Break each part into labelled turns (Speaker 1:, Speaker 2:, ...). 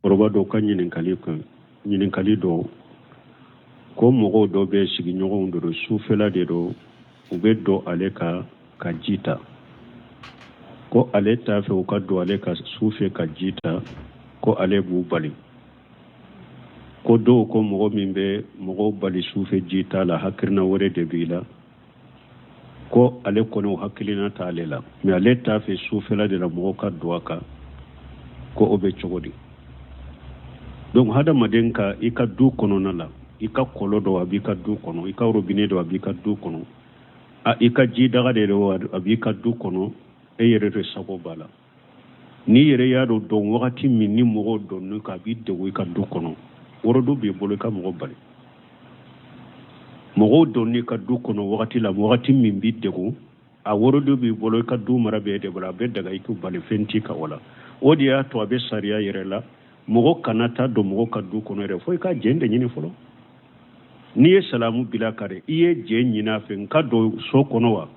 Speaker 1: oroba do ka ɲininkali do ko mɔgɔw dɔ bɛ sigiɲɔgɔnw do sufɛla de do u bɛ don ale ka jita ko ale t'a fɛ u ka don ale ka sufɛ ka jita ko ale b'u bali ko dɔw ko mɔgɔ min bɛ mɔgɔw bali sufɛ jita la hakilina wɛrɛ de b'i la ko ale kɔni o hakilina t'ale la mais ale t'a fɛ sufɛla de la mɔgɔw ka don a kan ko o bɛ cogo di donc hadamaden ka i ka du kɔnɔna la i ka kɔlɔ dɔ a b'i ka du kɔnɔ i ka robinet dɔ a b'i ka du kɔnɔ i ka jidaga de a b'i ka du kɔnɔ e yɛrɛ de sago b'a la n'i yɛrɛ y'a dɔn wagati min ni mɔgɔw dɔnnen k'a b'i degun i ka du kɔnɔ worodo b'i bolo i ka mɔgɔ bali mɔgɔw dɔnnen ka du kɔnɔ wagati la wagati min b'i degun a worodo b'i bolo i ka du mara b'e de bolo a bɛ daga i k'u bali fɛn t'i ka o la o de y'a to a bɛ sariya yɛrɛ la mɔgɔ kana taa don mɔgɔ ka du kɔnɔ yɛrɛ fo i ka jɛn de ɲini fɔlɔ n'i ye salamu bila kare i ye jɛn ɲini a fɛ n ka don so kɔnɔ wa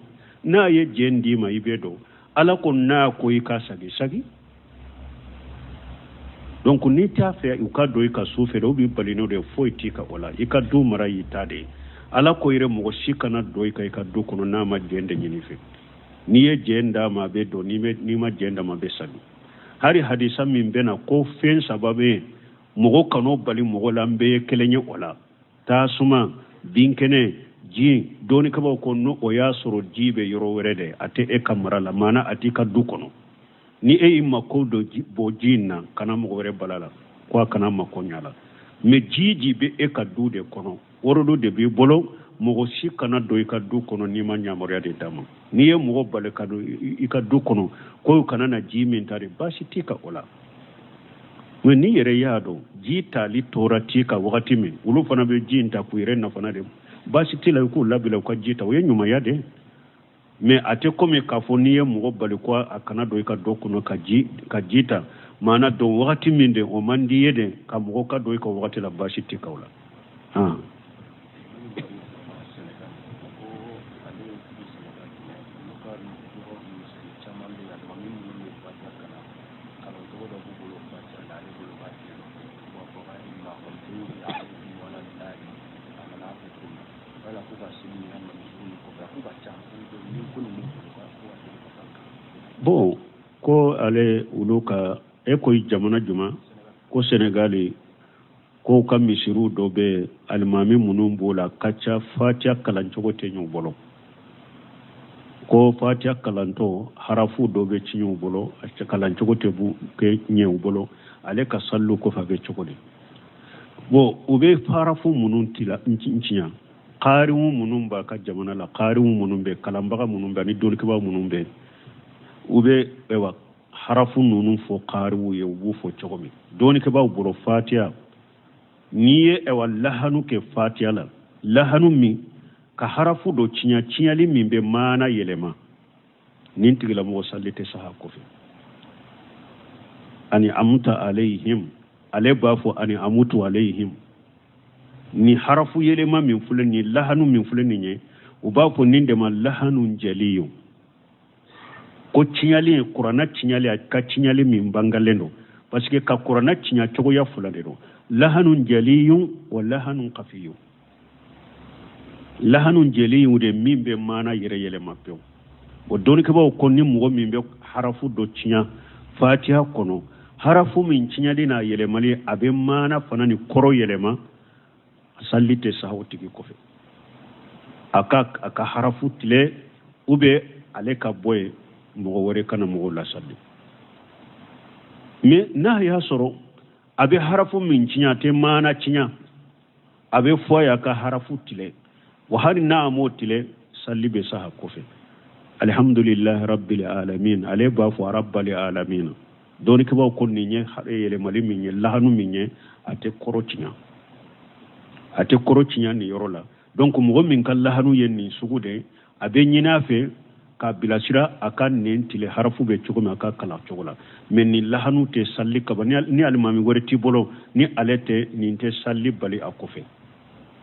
Speaker 1: n'a ye jɛn d'i ma i bɛ don ala ko n'a ko i ka sagi donc n'i t'a fɛ u ka don i ka so fɛ u b'i bali n'o de foyi t'i ka o la i ka du mara y'i ta de ala ko yɛrɛ mɔgɔ si kana don i ka du kɔnɔ n'a ma jɛn de ɲini fɛ n'i ye jɛn d'a ma a bɛ don n'i ma jɛn d'a ma a bɛ sagi hari hadisa min bɛ na ko fɛn saba bɛ yen mɔgɔ kan'o bali mɔgɔ la an bɛɛ ye kelen ye o la tasuma binkɛnɛ ji dɔnnikabaw ko n'o o y'a sɔrɔ ji bɛ yɔrɔ wɛrɛ de a tɛ e ka mara la maana a t'i ka du kɔnɔ ni e y'i mako dɔ bɔ ji in na kana mɔgɔ wɛrɛ bala la ko a kana mako ɲa la mais ji bɛ e ka du de kɔnɔ worodo de b'i bolo mɔgɔ si kana don i ka du kɔnɔ n'i ma yamaruya de d'a ma n'i ye mɔgɔ bali ka don i ka du kɔnɔ ko kana na ji min ta de baasi t'i ka o la mais n'i yɛrɛ y'a dɔn ji tali tora t'i ka wagati min olu fana bɛ ji in ta k'u yɛrɛ nafana de baasi t'i la i k'u labila u ka ji ta o ye ɲumanya de mais a tɛ komi k'a fɔ n'i ye mɔgɔ bali ko a kana don i ka du kɔnɔ ka ji ta maana dɔn wagati min de o man di ye de ka mɔgɔ ka don i ka wagati la baasi t'i ka o la bon ko ale ulu ka ko jamana juma ko Senegali ko ka misiru dɔ bɛ alimami minnu b'o la ka ca fatiha kalancogo tɛ ɲɔgɔn bolo ko fatiha kalantɔ harafu dɔ bɛ ci ɲɔgɔn bolo a kalancogo tɛ kɛ ɲɛ u bolo ale ka sallu kɔfɛ a bɛ cogo di bon u bɛ harafu minnu ciɲa qari'u minnu b'a ka jamana la qari'u minnu bɛ kalanbaga minnu bɛ ani dɔnnikɛbaga minnu bɛ u bɛ harafu ninnu fɔ qari'u ye u b'u fɔ cogo min dɔnnikɛbaw bolo fatiha n'i ye lahanu kɛ fatiha la lahanu min ka harafu dɔ ciɲali min bɛ maana yɛlɛma nin tigilamɔgɔ salli tɛ saha kɔfɛ ani amuta alayhim ale b'a fɔ ani amutu alayhim ni harafu yɛlɛma min filɛ ni lahanu min filɛ nin ye u b'a fɔ nin de ma lahanu jaliyo ko ciɲali kuranna ciɲali a ka ciɲali min bangalen don parce que ka kuranna ciɲa cogoya fila de don lahanun jaliyun wa lahanun khafiyun lahanun jaliyun de min bɛ maana yɛrɛ yɛlɛma pewu o dɔnnikɛbaw ko ni mɔgɔ min bɛ harafu dɔ ciɲa fatiha kɔnɔ harafu min ciɲali n'a yɛlɛmali a bɛ maana fana ni kɔrɔ yɛlɛma salli tɛ saha o tigi kɔfɛ a ka harafu tigɛ ou bien ale ka bɔ yen mɔgɔ wɛrɛ kana mɔgɔw lasalli mais n'a y'a sɔrɔ a bɛ harafu min ciɲa a tɛ maana ciɲa a bɛ fɔ a ye a ka harafu tigɛ wa hali n'a m'o tigɛ salli bɛ saha kɔfɛ alhamdulillahi rabbil alamin ale b'a fɔ rabbal alamin dɔnnikɛbaw ko nin ye yɛlɛmali min ye lahanu min ye a tɛ kɔrɔ ciɲa nin yɔrɔ la donc mɔgɔ min ka lahanu ye nin sugu de a bɛ ɲini a fɛ ka bilasira a ka nin tile harafu bɛ cogo min a ka kalan cogo la mais ni lahanu tɛ salli kaba ni alimami wɛrɛ t'i bolo ni ale tɛ nin tɛ salli bali a kɔfɛ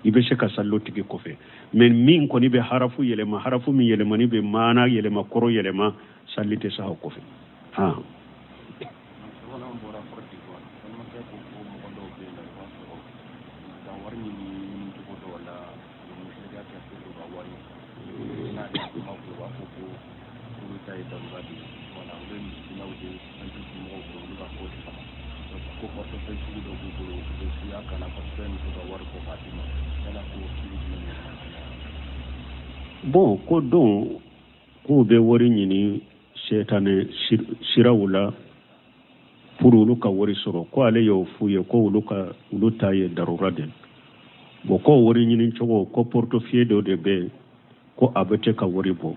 Speaker 1: i bɛ se ka salli o tigi kɔfɛ mais min kɔni bɛ harafu yɛlɛma harafu min yɛlɛmani bɛ maana yɛlɛma kɔrɔ yɛlɛma salli tɛ saha o kɔfɛ
Speaker 2: ko portefeuille sugu dɔ b'u bolo u bɛ siya kana parce que muso ka wari ko k'a d'i ma yala k'o kiri
Speaker 1: bon ko don k'u bɛ wari ɲini setane siraw la pour olu ka wari sɔrɔ ko ale y'o f'u ye ko olu ta ye darura de bon ko wari ɲini cogo ko portefeuille dɔ de bɛ ko a bɛ tɛ ka wari bɔ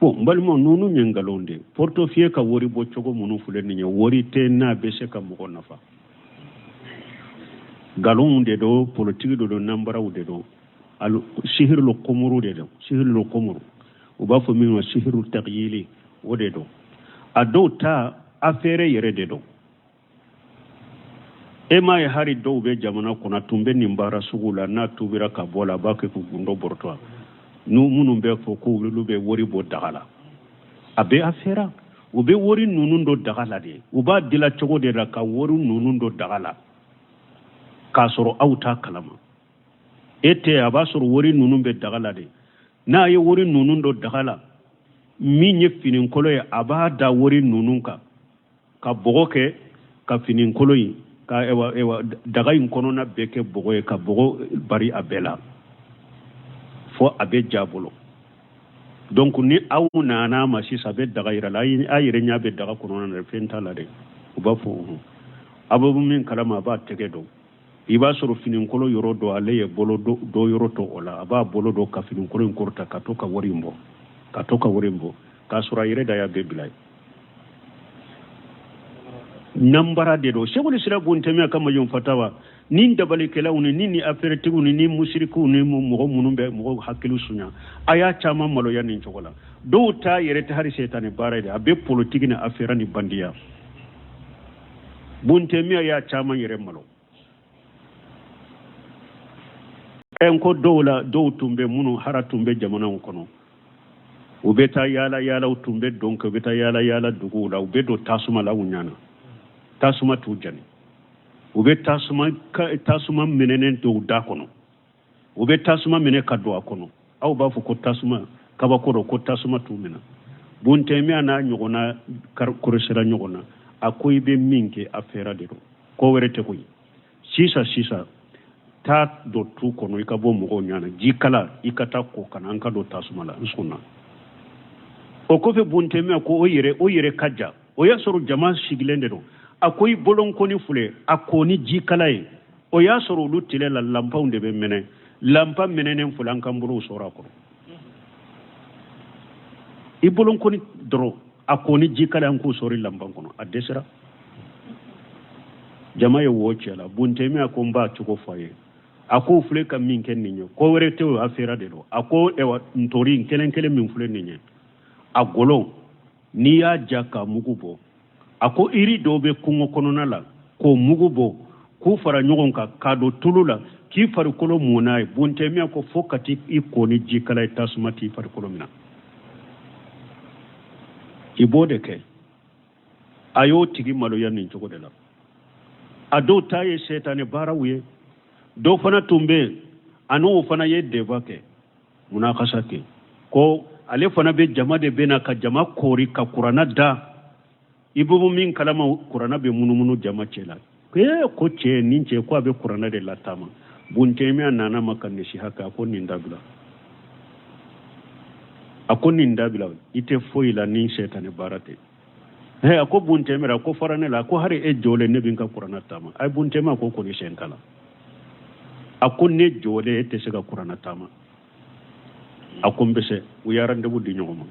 Speaker 1: bon n balima ninnu ye nkalon de portefeuille ka wari bɔ cogo minnu filɛ nin ye wari tɛ n'a bɛ se ka mɔgɔ nafa nkalonw de don politiki de don nanbaraw de don sihirul qumuru de don sihirul qumuru u b'a fɔ min ma sihirul taqyili o de don a dɔw ta affaire yɛrɛ de don e m'a ye hari dɔw bɛ jamana kɔnɔ tun bɛ nin baara sugu la n'a tubira ka bɔ la a b'a kɛ k'u gundo bɔrɔtɔ minnu bɛ fɔ ko olu bɛ wari bɔ daga la a bɛ affaire u bɛ wari ninnu dɔ daga la de u b'a dila cogo de la ka wari ninnu dɔ daga la k'a sɔrɔ aw t'a kalama e tɛ a b'a sɔrɔ wari ninnu bɛ daga la de n'a ye wari ninnu dɔ daga la min ye finikolon ye a b'a da wari ninnu kan ka bɔgɔ kɛ ka finikolon in ka daga in kɔnɔna bɛɛ kɛ bɔgɔ ye ka bɔgɔ bari a bɛɛ la fo a bɛ ja bolo donc ni aw nana ma sisan a bɛ daga yira la a yɛrɛ ɲɛ bɛ daga kɔnɔna na fɛn t'a la dɛ u b'a fɔ a bɛ min kalama a b'a tɛgɛ dɔn i b'a sɔrɔ finikolon yɔrɔ dɔ ale ye bolo dɔ yɔrɔ tɔ o la a b'a bolo dɔ ka finikolon in kɔrɔta ka to ka wari in bɔ k'a sɔrɔ a yɛrɛ da y'a bɛɛ bila ye nambara de don seguli sira bontɛmɛ ka majɔn fatawa ni dabalikɛlaw ni affaire tigiw ni musirikiw ni mɔgɔ minnu bɛ mɔgɔ hakili suɲa a y'a caman maloya nin cogo la dɔw ta yɛrɛ tɛ hali setani baara ye a bɛ politiki ni affaire ni bandiya bontɛmɛ y'a caman yɛrɛ malo ko dɔw la dɔw tun bɛ minnu hara tun bɛ jamanaw kɔnɔ u bɛ taa yaala tun bɛ dɔn kɛ u bɛ taa yaala duguw la u bɛ don tasuma la u ɲana tasuma t'u jani u bɛ tasuma minɛnen dɔw da kɔnɔ u bɛ tasuma minɛ ka don a kɔnɔ aw b'a fɔ ko tasuma kabako dɔ ko tasuma t'u minɛ bontɛmɛ n'a ɲɔgɔnna kɔrɔsira ɲɔgɔn na a ko i bɛ min kɛ a fɛra de don ko wɛrɛ tɛ koyi sisan taa dɔ tu kɔnɔ i ka bɔ mɔgɔw ɲana ji kala i ka taa ko kana an ka don tasuma la n sɔnna o kɔfɛ bontɛmɛ ko o yɛrɛ ka ja o y'a sɔrɔ jama sigilen de don a ko i bolonkoni filɛ a ko ni ji kala ye o y'a sɔrɔ olu tile la lanpaw de bɛ mɛnɛ lanpa mɛnɛnen filɛ an kan bolow sɔrɔ a kɔrɔ i bolonkoni dɔrɔn a ko ni ji kala an k'o sɔrɔ i lanpan kɔnɔ a dɛsɛra jama ye wo cɛ la bontɛmɛ a ko n b'a cogo fɔ a ye a ko filɛ ka min kɛ nin ye ko wɛrɛ tɛ o affaire de don a ko ntori kelen min filɛ nin ye a golo n'i y'a ja ka mugu bɔ a ko iri dɔw bɛ kungo kɔnɔna la k'o mugu bɔ k'u fara ɲɔgɔn kan k'a don tulu la k'i farikolo mun n'a ye bontɛmɛ ko fo ka t'i ko ni ji kala ye tasuma t'i farikolo minɛ i b'o de kɛ a y'o tigi maloya nin cogo de la a dɔw ta ye setani baaraw ye dɔw fana tun bɛ yen a n'o fana ye deba kɛ munakasa kɛ ko ale fana bɛ jama de bɛ na ka jama koori ka kuranna da i bɛ min kalama kuranna bɛ munumunu jama cɛ la ko cɛ nin cɛ ko a bɛ kuranna de latama bontɛmɛ nana ma ka nasiha kɛ a ko nin dabila i tɛ foyi la ni setani baara tɛ a ko bontɛmɛ a ko fara ne la a ko hari e jɔlen ne bɛ n ka kuranna taama a ye bontɛmɛ a ko kɔni sɛn kala a ko ne jɔlen e tɛ se ka kuranna taama a ko n bɛ se u ye rendez-vous di ɲɔgɔn ma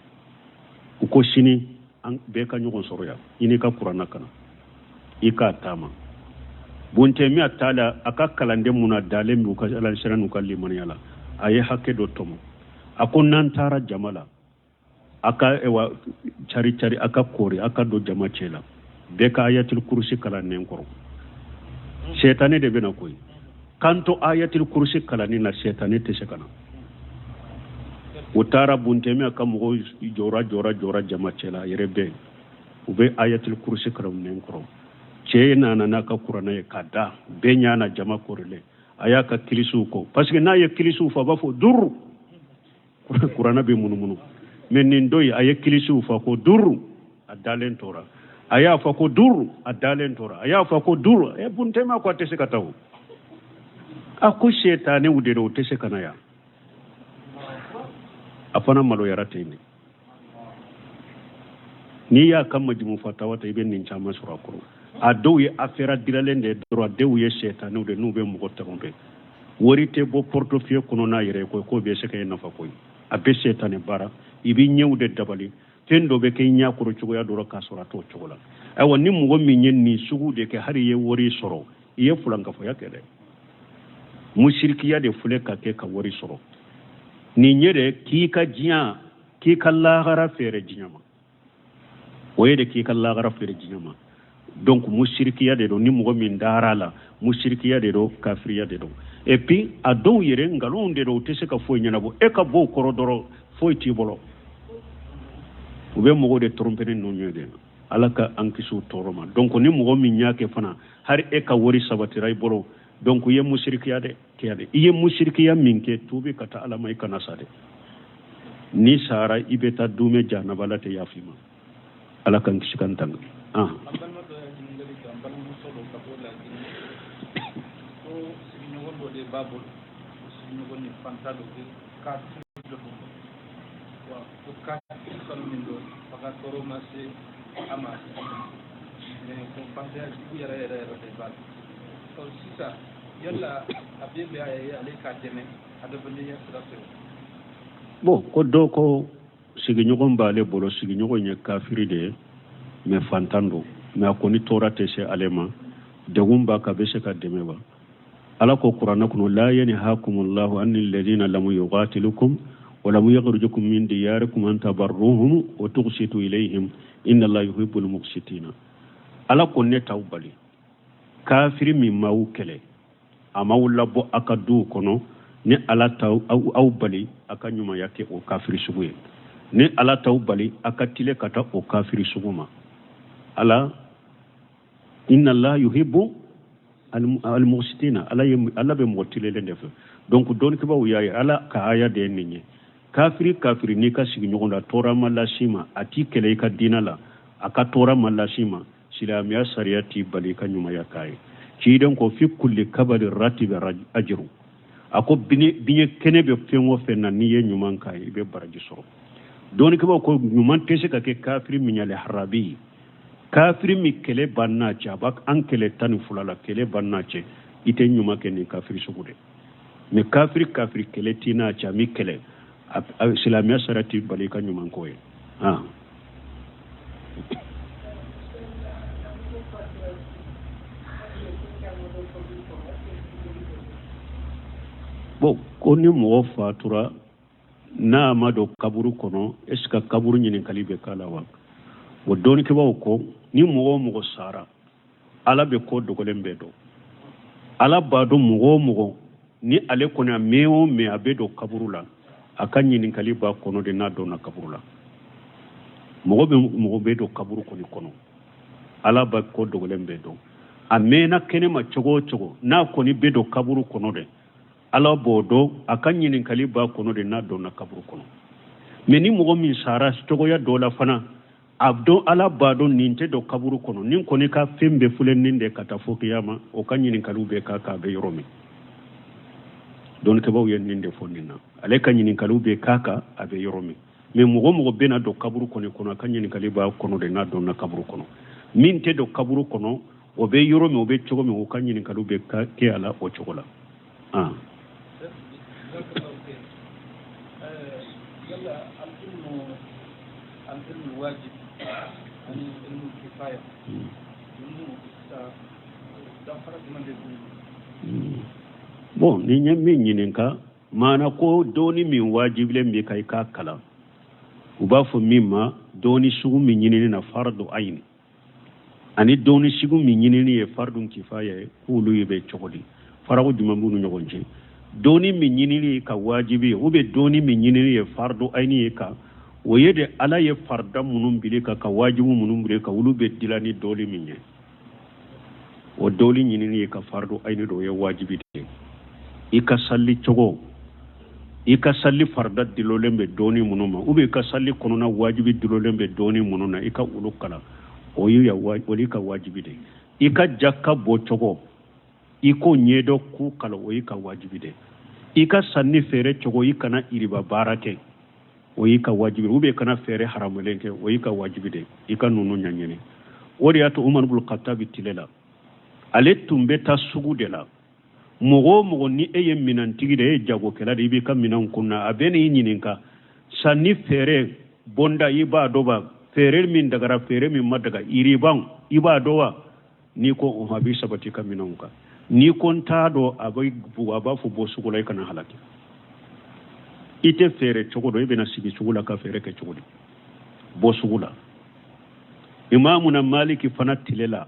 Speaker 1: u ko sini an bɛɛ ka ɲɔgɔn sɔrɔ yan i n'i ka kuranna kana i k'a taama bontɛmɛ a taa la a ka kalanden mun na dalen b'u ka alansira n'u ka limaniya la a ye hakɛ dɔ tɔmɔ a ko n'an taara jama la a ka cari a ka koori a ka don jama cɛ la bɛɛ ka ayatul kurusi kalannen kɔrɔ setani de bɛna koyi kanto ayatul kurusi kalanni na setani tɛ se ka na u taara bontɛmɛ ka mɔgɔw jɔra jama cɛ la a yɛrɛ bɛɛ u bɛ ayatul kurusi kalannen kɔrɔ cɛ nana n'a ka kuranna ye k'a da bɛɛ ɲana jama korilen a y'a ka kilisiw kɔ parce que n'a ye kilisiw fɔ a b'a fɔ duru kuranna bɛ munumunu mais nin dɔ ye a ye kilisiw fɔ ko duru a dalen tora aya fa ko dur adalen tora aya fa ko dur e buntema ko tese kataw ako shetane wudero tese kanaya afana malo yarateni ni ya kam majmu fatawa tay ben nin chama sura ko ado ye affaire diralende droit de ye shetane wude nube mo ko tambe worite bo portefeuille kono na yere ko be seke nafa koy abe shetane bara ibi nyewde dabali tendo be kay nyakuro cugo ya doro kasora to cugola ay wonni mo gommi nyenni sugude ke hari ye wori soro ye fulanga fo yakede mushrikiya de fule ka ke ka wori soro ni nyere ki ka jiya ki ka lagara fere jinyama woyede ki ka lagara fere jinyama donc mushrikiya de do ni mo gommi darala mushrikiya de do kafiriya de do et puis ado yere ngalon de do tese ka fo nyanabo e ka bo korodoro fo ti bolo ube mogo de trompene no nyede alaka ankisu toroma donc ni mogo mi nyake fana har e ka wori sabatiray bolo donc ye mushrikiya de kiyade iye mushrikiya minke tubi kata alama ikana sade ni sara ibeta dume jana balate yafima alaka ankisu kantanga bon ko do ko sigi ñogon bale bolo sigi ñogon ye kafiri de me fantando me akoni torate se alema degumba ka be se ka demeba ala ko qur'ana kuno la yanhaakumullahu anil ladina lam yuqatilukum ولم يخرجكم من دياركم أن تبروهم وتقسطوا إليهم إن الله يحب المقسطين على كونة توبالي كافر مما وكله أما ولا بو أكدو كنو ni ala taw au bali aka nyuma yake o kafiri sugu ni ala taw bali aka tile kata o kafiri suguma ala inna Allah yuhibbu al-muqsitina ala be motile le def donc don ke ba wiyaye ala ka aya de ninye kafiri ni ka sigi nyogonda tora malashima ati kele ka dinala aka tora malashima silamiya sariyati bali ka nyuma ya kai ciiden ko fi kulli kabari ratibi ajru ako binye kene be fenwo fenna ni ye nyuman kai be baraji soro doni ke ba ko nyuman tese ka ke kafiri minyale harabi kafiri mi kele banna jabak an kele tan fulala kele banna ce ite nyuma ke ni kafiri sugude me kafiri kele tina cha mi kele islamiyya sarati bali ka nyuman koye bon ko ni mo fatura na amado kaburu kono eska kaburu nyini kalibe kala wa wo doni ke bawo ko ni mo sara ala be ko dogolen be do ala bado mo ni ale kona meo me abedo kaburu la akan nyini kaliba kono de na do na kaburu la mo be do kaburu kono ala ba ko dogolen be do amena kene ma chogo na koni be do kaburu kono de ala bodo akan nyini kaliba kono de na do na kaburu kono meni mo min sara chogo ya dola fana abdo ala bado ninte do kaburu kono nin koni ka fembe fulen ninde kata fokiyama o kan nyini kalube ka be yoromi don ke baw yen ninde fonnina ale kan nyini kalube kaka abe yoromi me mo bena do kaburu kono kan nyini kaliba kono de na do na kaburu kono minte do kaburu kono o be yoromi o be chogo mi o kan nyini kalube ka ke ala o chogola
Speaker 2: الواجب يعني الكفاية
Speaker 1: bon ni nyammi nyininka mana ko doni min wajible mi kai ka kala uba fo mimma doni sugu min nyinini na fardu aini ani doni sugu min nyinini e fardu kifaya kulu yebe chogodi farago jumambunu nyogonje doni min nyinini ka wajibi ube doni min nyinini e fardu aini ka woyede ala ye farda munum bile ka wajibu munum bile ka wulube dilani doli minye o doli nyinini ka fardu ayni do ye wajibi de ika salli chogo ika salli farda dilolembe doni munuma ube ka salli konona wajibi dilolembe doni mununa ika ulukala o ya wali ka wajibi de ika jakka bo chogo iko nyedo ku kala o ka wajibi de ika sanni fere chogo ikana iriba barake o ka wajibi ube kana fere haramulenke o ka wajibi de ika nunu nyanyene wori ato Umar ibn Khattab tilela ale tumbe ta sugu de la mogo ni eye minantigi de jago kala de ibe kam minan kunna abeni nyininka sanni fere bonda iba doba fere min dagara fere min madaga iriban iba dowa ni ko o habi sabati kam minanka ni kon tado abai buwa ba fu bo sugu lai kana halaki ite fere chogo do ibe na sigi sugu la ka fere ke chogo bo sugu la imamuna maliki fanatilela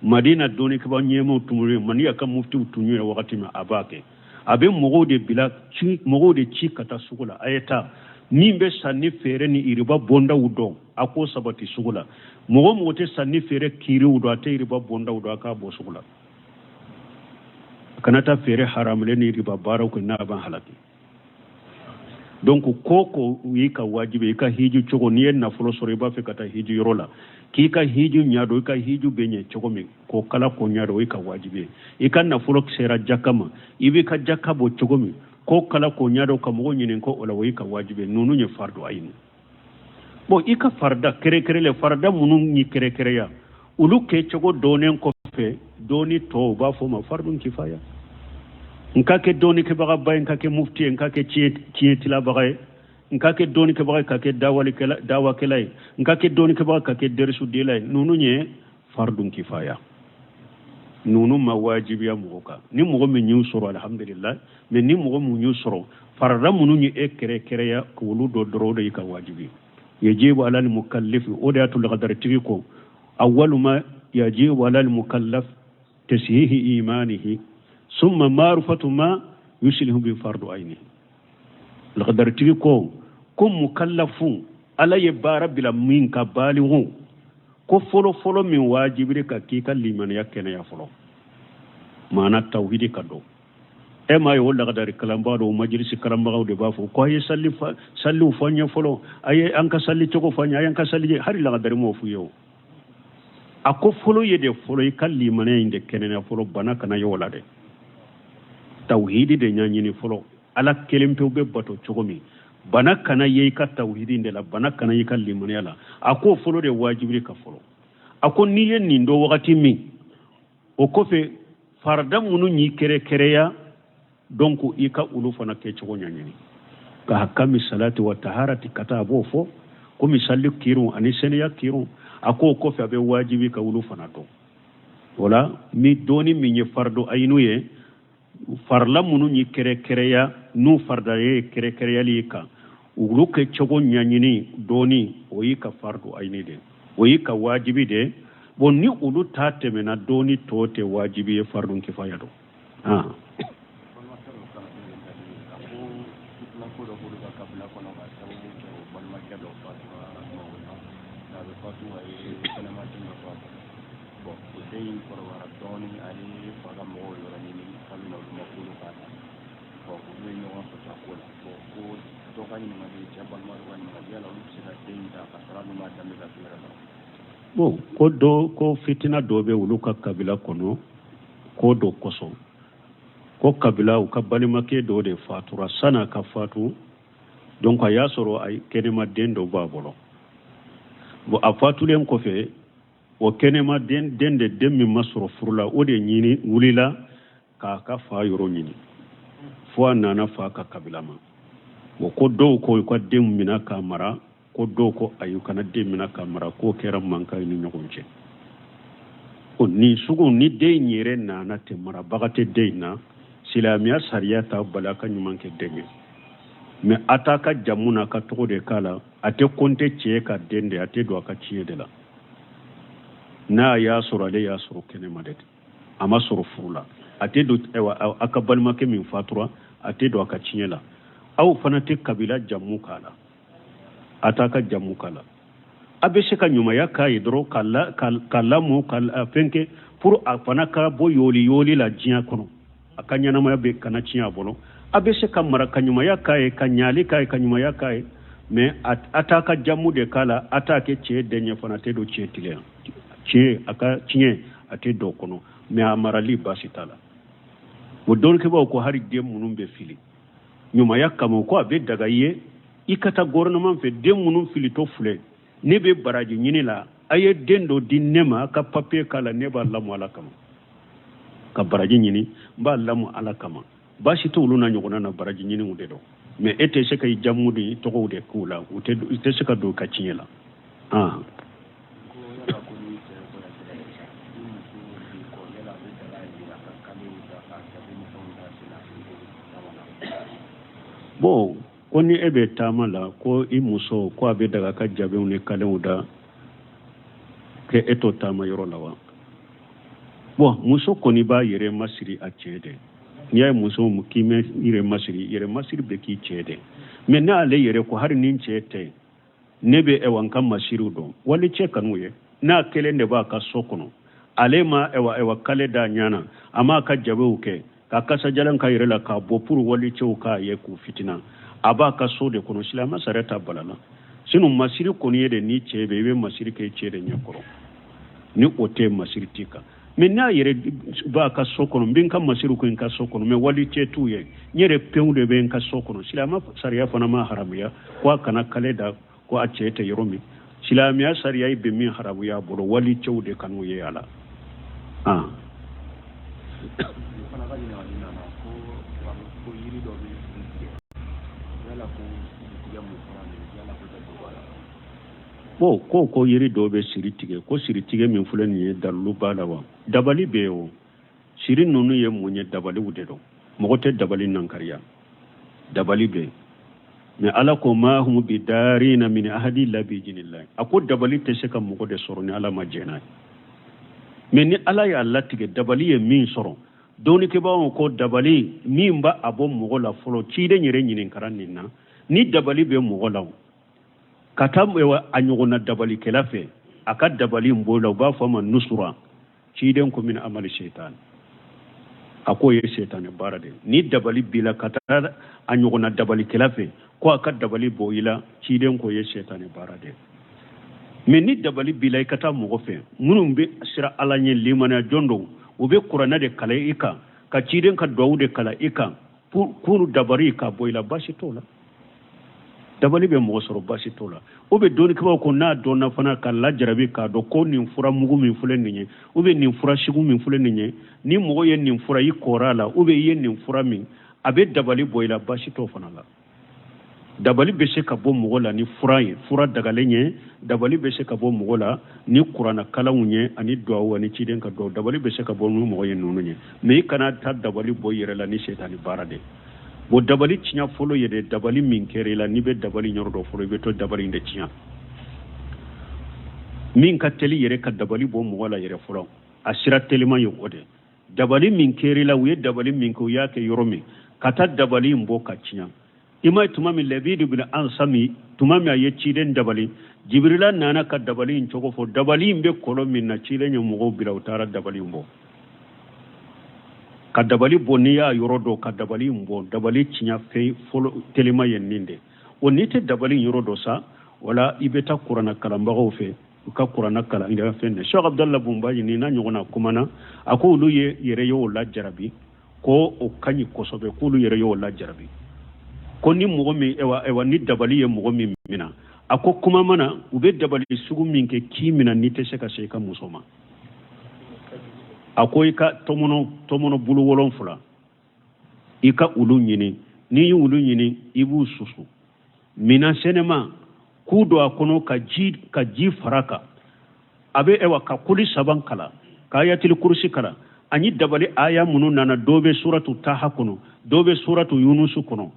Speaker 1: madina doni ke ba nyemo tumure mani aka mufti utunure wakati ma abake abe mogo de bila ci mogo de ci kata sugula ayeta nimbe sanni fere ni iriba bonda udo ako sabati sugula mogo te sanni fere kiri udo ate iriba bonda udo aka bo sugula kanata fere haramle ni iriba bara ko na ban halaki donc koko yika wajibe ka hiju chogo ni na fulo sore ba fe kata hiju yorola kika hiju nyado ka hiju benye chogo mi ko kala ko nyado ka wajibe ikan na fulo sera jakama ibi ka jakabo chogo mi ko kala ko nyado ka mo nyinen ko ola ka wajibe nunu nye fardu ayin bo ika farda kere le farda munu ni kere ya ulu ke chogo donen ko fe doni to ba fo ma fardun kifaya nkake doni ke baga bay nkake mufti nkake cietila baga nkake doni ke baga kake dawa kelay nkake doni ke baga kake dersu dilay nunu nye fardun kifaya nunu ma wajibi ya mugoka ni mugo mi nyu soro alhamdulillah mais ni mugo mu nyu soro farra munu nye kere ya ko wulu do dorodo yika wajibi yajibu ala al mukallif odatul qadar tiko awwalu ma yajibu ala al mukallaf tashihi imanihi ثم معرفة ما يسله بفرض عينه لقدر تيكو كم مكلفون على يبار بلا من كبالغون كو فلو من واجب لك كيكا لمن يكن يفلو معنى التوحيد كدو اما يقول لقدر كلام بارو مجلس كلام بارو دبافو كو هي سلي فانيا فلو اي انك سلي تشوكو فانيا انك سلي هاري لقدر مو فيو اكو فلو يدي فلو يكلي من يندي كنن فلو بنا كنا يولا دي tawhidi de nyanyini folo ala kelempe be bato chogomi bana kana yei ka tawhidi de la bana kana yika limani ala ako folo de wajibi ka folo ako niye nindo wakati mi o kofe farda munu nyi kere ya donc ika ulu fana ke chogo nyanyini ka hakami salati wa taharati kata bofo ko misalli kiru ani senya kiru ako kofe be wajibi ka ulu fana do wala mi doni mi nye fardo ainuye farla munu ni kere ya nu farda ye kere ya lika ulu ke chogo nyanyini doni oyika fardu aini de oyika wajibi de bonni ulu tate mena doni tote wajibi ye fardu kifaya do bon ko fitina do be wulu ka kabila kono ko do koso ko kabila u ka balima ke do de fatura sana ka fatu donc ya soro ay kenema dendo babolo bo a fatulen ko fe o kenema dende demmi masro furla o de nyini wulila ka fa yoro nyini fo nana fa ka kabila ma ko do ko dem mina kamara ko do ko ayukana dem mina kamara ko kera manka ni nyogonche o ni sugu ni de nyere nana te mara bagate de na silamiya sariya ta balaka nyumanke dege me ataka jamuna ka to de kala ate konte che ka dende ate do ka chiye de la na ya sura le ya suru kene madete ama suru furula ate do aka balma ke min fatura ate do ka chiye la aw fanate kabila jammu kala ataka jammu kala abe se ka nyuma ya kai dro kala mo kala fenke pour afanaka bo yoli la jiya kono akanya na ma be kana chiya bolo abe se ka mara kanyuma ya kai kanyali kai kanyuma ya kai mais ataka jamu de kala atake cɛ denye fana te do cɛ tigɛ cɛ aka tiɲɛ ate do kono mais amarali basi tala o don ke ba ko hari dem munun be fili nyuma yakamo ko abe daga ye ikata gouvernement fe dem munun fili to fule ne be baraji nyini la aye dendo di nema ka papier kala ne ba lamu ala kama ka baraji nyini ba lamu ala kama basi to luna nyogona na baraji nyini ude do mais ete se kay jamudi to ko de kula ute se ka do ka chiela bon koni ebe tamala ko imuso ko abe daga ka jabe ne kalewuda ke eto tama yoro lawa bon muso koni ba yere masiri a cede ni ay muso mu kime yere masiri be ki cede mais na ale yere ko har nin cete nebe e wankan masiru do wali ce kanuye na kele ne ba ka sokono ale ma ewa kale da nyana ama ka jabe uke ka kasa jalan ka yere la ka bo pour wali ce ka ye ku fitina aba ka so de kono silama sareta balala sinu masiri koni yede ni cebe be masiri ke cede nyakoro ni ote masiri tika mais na yere ba ka sokono bin kan masiru ko in ka sokono mais wali ce tuye nyere pewde be in ka sokono silama sariya fana ma haramuya ko kana kale da ko a cete yoromi silamiya sariya be min haramuya bolo wali cewde kanu ye ala ko yiri do be siritige ko siritige min fulen ye dalu bala wa dabali be o siri nunu ye munye dabali wude do mogote dabali nan kariya dabali be mais ala ko ma hum bidarina min ahadi la bi jinillah ako dabali te se kam mogode soro ni ala majena mais ni ala ya latige dabali ye min soro doni ke ba ko dabali min ba abo mogola folo cide nyere nyinin karanina ni dabali be mogola katam ewa anyogona dabali kelafe aka dabali mbola ba fama nusura ciden ko min amali shaytan ako ye shaytan barade ni dabali bila kata anyogona dabali kelafe ko aka dabali boyila ciden ko ye shaytan barade mais ni dabali bila kata mogofe munum be sira alanye limana jondo ube qur'ana de kala ika ka ciden ka dawude kala ika pour dabari ka boyila bashi tola dabali be mo soro basi tola o be doni ko ko na donna fana kala jarabi ka do ko nin fura mugu min fulen ni o be nin fura shigu min fulen ni mo ye nin fura yi korala o be ye nin fura min abe dabali boyla basi to fana la dabali be se ka bo mo la ni fura daga lenye dabali be se ka bo mo la ni qur'ana kala unye ani do wani ciden ka do dabali be se ka bo mo ye nunu nye me kana ta dabali boyere la ni shaytani barade bo dabali tinya folo yede dabali min kere la ni be dabali nyordo folo be to dabali nde tinya min ka teli yere ka dabali bo mo wala yere folo asira telima yo ode dabali min kere la wiye dabali min ko yake yoromi kata dabali mbo ka tinya ima tumami labid bin ansami tumami aye ciden dabali jibrila nana ka dabali in choko fo dabali mbe kolo min na ciden yo mo bila utara dabali mbo ka dabali boniya yorodo ka dabali mbo dabali cinya fe folo telema yenninde onite dabali yorodo sa wala ibeta qur'ana kalambago fe ka qur'ana kala inda fenne Sheikh Abdallah Bumbaji ni na nyogona kumana ako lu yere yo la jarabi ko o kanyi kosobe ko lu yere yo la jarabi ko ni mo mi ewa ni dabali ye mo mi mina ako kuma mana ube dabali sugu minke kimina ni te seka seka musoma akoy ka tomono bulu wolon fula ika ulu nyini ni ulu nyini ibu susu mina senema kudo akono ka ji faraka abe ewa ka kuli saban kala ka ayatil kursi kala anyi dabali aya munu nana dobe suratu taha kono dobe suratu yunus kono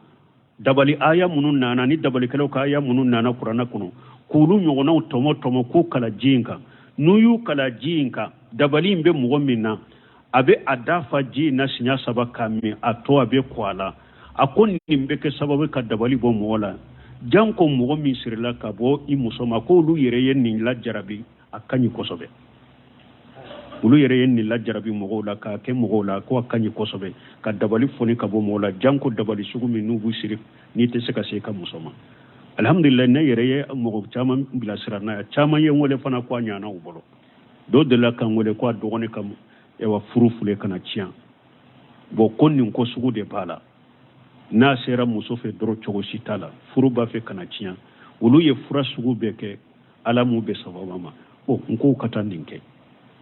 Speaker 1: dabali aya munu nana ni dabali kala ka aya munu nana qur'ana kono kulu nyogona tomo ku kala jinka nuyu kala jinka dabali mbe mugomina abe adafa ji na sinya sabaka mi ato abe kwala akoni mbe ke sababu ka dabali bo mola janko mugomi sirla ka bo i musoma ko lu yere yen ni la jarabi akanyi kosobe ulu yere yen ni la jarabi mogola ka ke mogola ko akanyi kosobe ka dabali foni ka bo mola janko dabali sugumi nubu sirif ni te seka seka musoma alhamdulillah ne yere ye mo chama bila sirana chama ye ngole fana kwa nyana ubolo do de la kan ngole kwa dogone kam e wa furufule kana cian bo konni ko sugu de bala na sera muso fe doro chogo sitala furu ba fe kana cian ulu ye fura sugu beke ala mu be sababa ma o nko kata ninke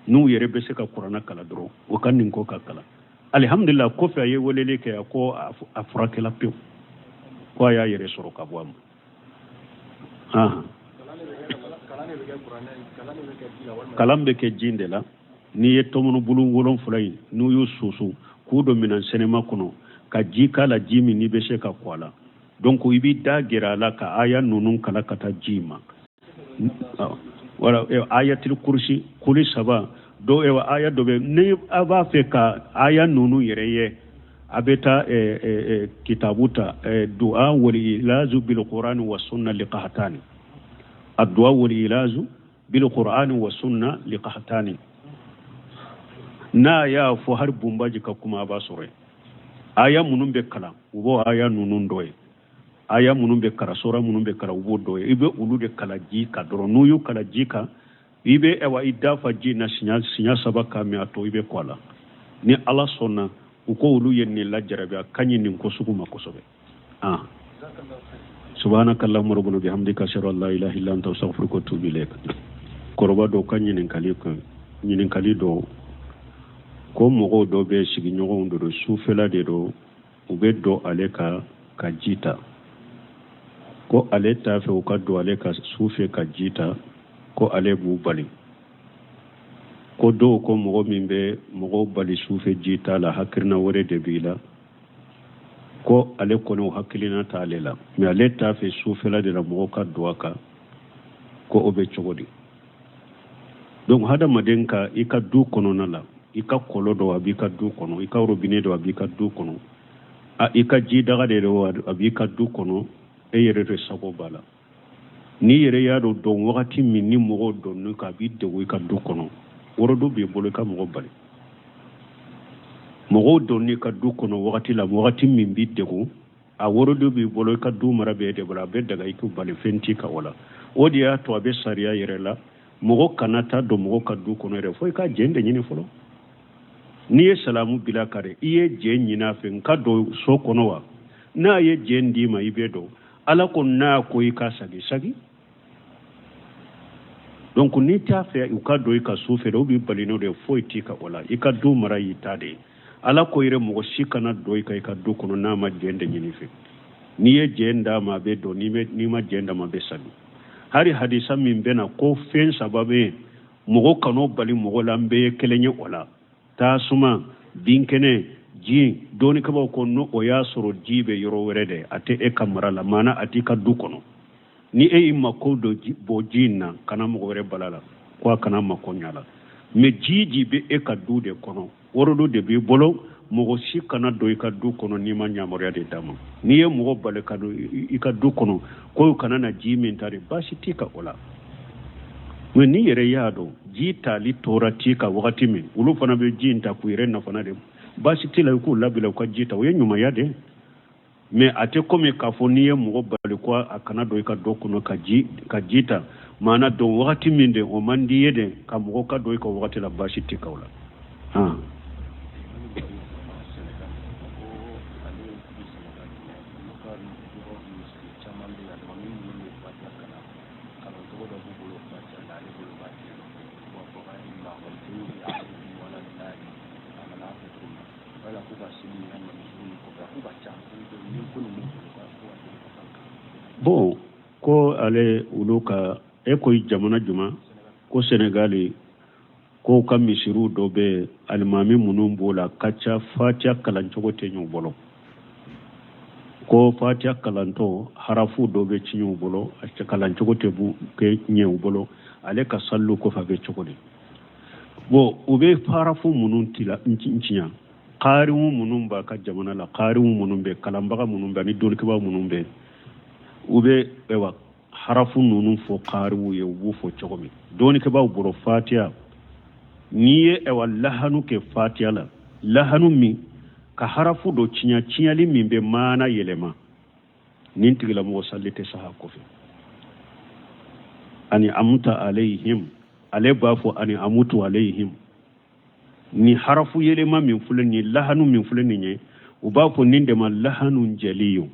Speaker 1: nu yere be se ka qur'ana kala doro o kan ninko ka kala alhamdulillah ko fe ye wolele ke ko afura kala pe ko ya yere soro ka bwam kalam be ke jinde la ni ye tomunu bulu wolon fulay nu yu susu ku do minan senema kuno ka ji kala jimi ni be se ka kwala donc ibi da gira la ka aya nunun kala kata jima wala ayatul kursi kuli saba do e aya do be ne aba fe ka aya nunu yereye abeta kitabuta du'a wal ilazu bil qur'an was sunna liqahtani ad-du'a wal ilazu bil qur'an was sunna liqahtani na ya fo har bumbaji ka kuma ba sore aya munun be kala ubo aya nunun doye aya munun be kara sora munun be kara ubo doye ibe ulu de kala ji ka doro nuyu kala ji ka ibe ewa idafa ji na sinya sabaka mi ato ibe kwala ni ala sonna uko ulu yenni la jarabi kanyi nin ko sugu makosobe subhanakallahumma rabbana bihamdika ashhadu an la ilaha illa anta astaghfiruka wa atubu ilayk koroba do kanyi nin kali do ko mogo do be sigi nyogo ndo do sufela de do ube do ale ka jita ko ale ta fe o ka do ale ka sufe ka jita ko ale bu bali ko do ko mogo mimbe mogo bali sufe jita la hakirna wore de bila ko ale ko no hakilina ta ale la mi ale ta fe sufela de la mogo ka do aka ko obe chogodi donc hada madenka ika du kono nala ika kolo do abika du kono ika robine do abika du kono ika ji daga de do abika du kono e yere re sabo bala ni yere ya do don wakati min ni mo do no ka bi de ika du kono woro do be bolo ka mo bali mo do ni ka du kono wakati min bi de ko a woro do be bolo ka du mara be de bala be daga iku bali fenti ka wala odi ya to be sariya yere la mo kanata do mo ka du kono re fo ka jende nyini folo ni ye salamu bila kare iye je nyina fe nka do so kono wa na ye je ndima ibe do ala ko na ko ika sagi donc ni ta fe uka do ika sufe do bi balino de foiti ka wala ika du mara yitade ala ko ire mo shikana do ika du kono na ma jende nyini fe ni ye je ndama be do ni ma jenda ma be sagi hari hadisa min bena ko fen sababe mo kano bali mo lambe kelenye wala ta suma binkene ji doni kaba ko no o ya soro jibe yoro werede ate e kamara la mana ati ka du kono ni e imma ko do bo jinna kana mo were balala ko kana ma ko nyala me jiji be e ka du de kono woro do de be bolo mo shi kana do e ka du kono ni ma nyamore de dama ni e mo bale ka do e ka du kono ko kana na jimin tare bashi tika ola ni yere yado jita li tora tika wakati min ulu fana be jinta ku yere na fana de basi tila ku labila ka jita we nyuma yade me ate komi kafoniye mo bali kwa akana do ka do kuno ka jita mana do wakati min de o mandi yede ka mo ka do ka wakati la basi tika wala bon ko ale uluka eko jamana juma ko Senegali ko kamisiru do be almami munun bola kacha fatia kalanchogo tenyo bolo ko fatia kalanto harafu do be cinyo bolo acha kalanchogo tebu ke nyew bolo ale ka sallu ko fa be chogodi bo ube harafu munun tila ncinya qari munun ba ka jamana la qari munun be kalambaga munun be ni dol ke ba munun be ube ewa harafu nunun fo qaru ye wu fo chogomi doni ke ba buro fatiha niye ewa lahanu ke fatiha la lahanu mi ka harafu do cinya li min be mana yelema nin tigila mo sallite saha ko fe ani amuta alayhim ale bafo ani amutu alayhim ni harafu yelema min fulen ni lahanu min fulen ni u bafo ninde ma lahanu jaliyu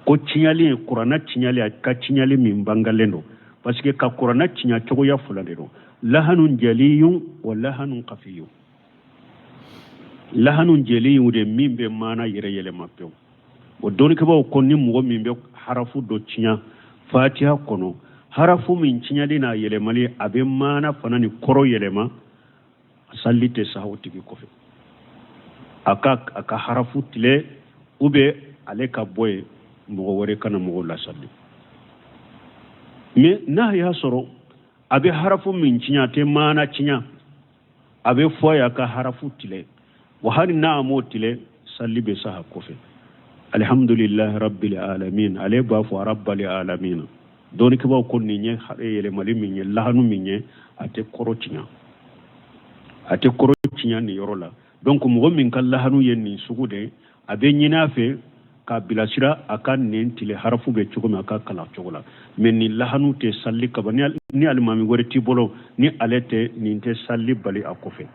Speaker 1: ko tinyali qur'ana tinyali ka tinyali min bangalendo parce que ka qur'ana tinya chogo ya fulandero lahanun jaliyun wa lahanun qafiyun lahanun jaliyun de min be mana yere yele mappew o doni ke ba ko ni mo min be harafu do tinya fatiha kono harafu min tinya dina yele mali abe mana fanani koro yele ma sallite sahawti bi ko fe aka harafu tile ube ale ka boye mo wore kana mo la salli mais na ya soro abe harafu min cinya te mana cinya abe foya ka harafu tile wa har na mo tile salli be saha kofe alhamdulillah rabbil alamin ale ba fo rabbil alamin doni ke ba ko ni nye hare yele mali min nye lahanu min nye ate koro cinya ni yorola donc mo min kal lahanu yenni sugude abe nyina fe ka bilasira akan nen tile harafu be cogoma aka kala cogola men ni lahanu te salli kabani ni almami gore ti bolo ni alete ni te salli bali akofe